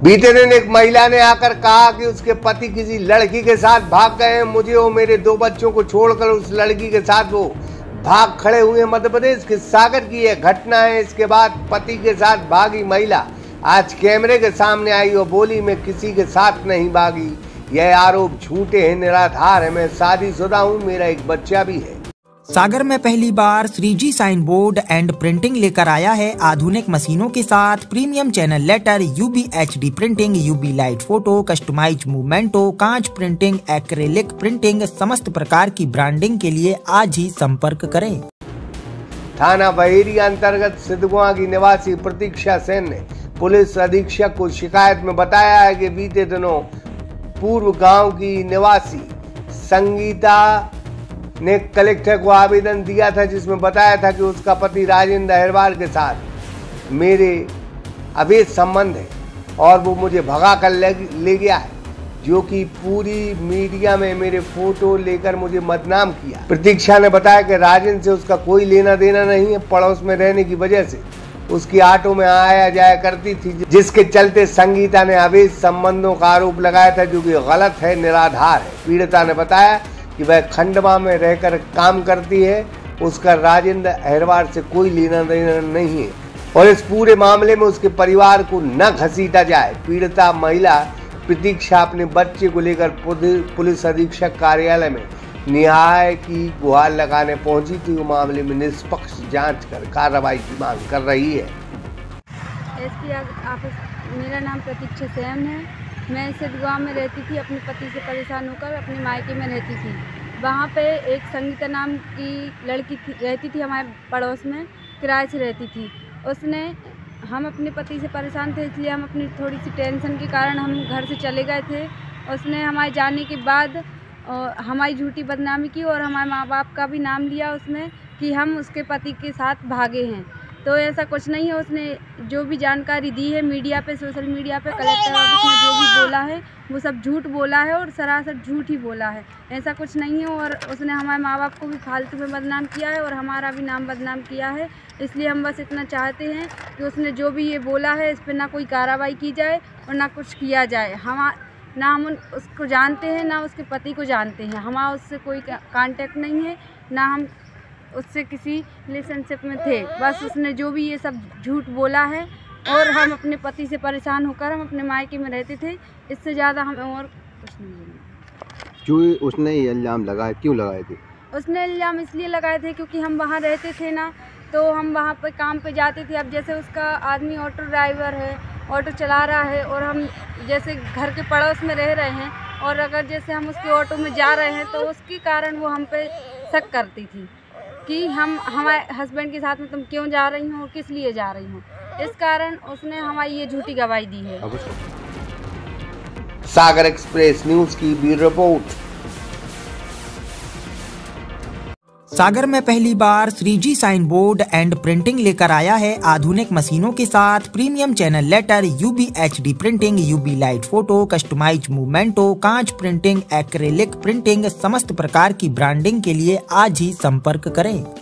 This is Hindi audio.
बीते दिन एक महिला ने आकर कहा कि उसके पति किसी लड़की के साथ भाग गए हैं। मुझे और मेरे 2 बच्चों को छोड़कर उस लड़की के साथ वो भाग खड़े हुए। मध्य प्रदेश के सागर की यह घटना है। इसके बाद पति के साथ भागी महिला आज कैमरे के सामने आई और बोली, मैं किसी के साथ नहीं भागी, यह आरोप झूठे हैं, निराधार है, मैं शादीशुदा हूँ, मेरा एक बच्चा भी है। सागर में पहली बार 3G sign board and printing लेकर आया है आधुनिक मशीनों के साथ premium channel letter, UV HD printing, UV light photo, customize memento, कांच प्रिंटिंग, एक्रेलिक प्रिंटिंग, समस्त प्रकार की ब्रांडिंग के लिए आज ही संपर्क करें। थाना बहेरिया अंतर्गत सिद्धगुआ की निवासी प्रतीक्षा सेन ने पुलिस अधीक्षक को शिकायत में बताया है कि बीते दिनों पूर्व गांव की निवासी संगीता ने कलेक्टर को आवेदन दिया था, जिसमें बताया था कि उसका पति राजेंद्र अहिरवार के साथ मेरे अवैध संबंध है और वो मुझे भगा कर ले गया है, जो कि पूरी मीडिया में मेरे फोटो लेकर मुझे बदनाम किया। प्रतीक्षा ने बताया कि राजेंद्र से उसका कोई लेना देना नहीं है। पड़ोस में रहने की वजह से उसकी ऑटो में आया जाया करती थी, जिसके चलते संगीता ने अवैध संबंधों का आरोप लगाया था, जो कि गलत है, निराधार है। पीड़िता ने बताया कि वह खंडवा में रहकर काम करती है, उसका राजेंद्र अहिरवार से कोई लेना देना नहीं है और इस पूरे मामले में उसके परिवार को न घसीटा जाए। पीड़िता महिला प्रतीक्षा अपने बच्चे को लेकर पुलिस अधीक्षक कार्यालय में न्याय की गुहार लगाने पहुंची थी। वो मामले में निष्पक्ष जांच कर कार्रवाई की मांग कर रही है। एसपी ऑफिस, मेरा नाम प्रतीक्षा सेन है। मैं सिद्धगुआ में रहती थी, अपने पति से परेशान होकर अपने मायके में रहती थी। वहाँ पे एक संगीता नाम की लड़की रहती थी, हमारे पड़ोस में किराए से रहती थी। उसने, हम अपने पति से परेशान थे, इसलिए हम अपनी थोड़ी सी टेंशन के कारण हम घर से चले गए थे। उसने हमारे जाने के बाद हमारी झूठी बदनामी की और हमारे माँ बाप का भी नाम लिया उसने कि हम उसके पति के साथ भागे हैं। तो ऐसा कुछ नहीं है। उसने जो भी जानकारी दी है मीडिया पे, सोशल मीडिया पे, कलेक्टर ऑफिस में जो भी बोला है वो सब झूठ बोला है और सरासर झूठ ही बोला है। ऐसा कुछ नहीं है और उसने हमारे माँ बाप को भी फालतू में बदनाम किया है और हमारा भी नाम बदनाम किया है। इसलिए हम बस इतना चाहते हैं कि उसने जो भी ये बोला है इस पर ना कोई कार्रवाई की जाए और ना कुछ किया जाए। ना हम उसको जानते हैं, ना उसके पति को जानते हैं, हमारा उससे कोई कांटेक्ट नहीं है, ना हम उससे किसी रिलेशनशिप में थे। बस उसने जो भी ये सब झूठ बोला है और हम अपने पति से परेशान होकर हम अपने मायके में रहते थे। इससे ज़्यादा हमें और कुछ नहीं बोलना। जो उसने ये इल्ज़ाम लगाए, क्यों लगाए थे? उसने इल्ज़ाम इसलिए लगाए थे क्योंकि हम वहाँ रहते थे ना, तो हम वहाँ पर काम पे जाते थे। अब जैसे उसका आदमी ऑटो ड्राइवर है, ऑटो चला रहा है और हम जैसे घर के पड़ोस में रह रहे हैं और अगर जैसे हम उसके ऑटो में जा रहे हैं तो उसके कारण वो हम पे शक करती थी कि हमारे हस्बैंड के साथ में तुम क्यों जा रही हो, किस लिए जा रही हो। इस कारण उसने हमारी ये झूठी गवाही दी है। सागर एक्सप्रेस न्यूज़ की ब्यूरो रिपोर्ट। सागर में पहली बार 3G sign board and printing लेकर आया है आधुनिक मशीनों के साथ premium channel letter, UV HD printing, UV light photo, customize memento, कांच प्रिंटिंग, एक्रेलिक प्रिंटिंग, समस्त प्रकार की ब्रांडिंग के लिए आज ही संपर्क करें।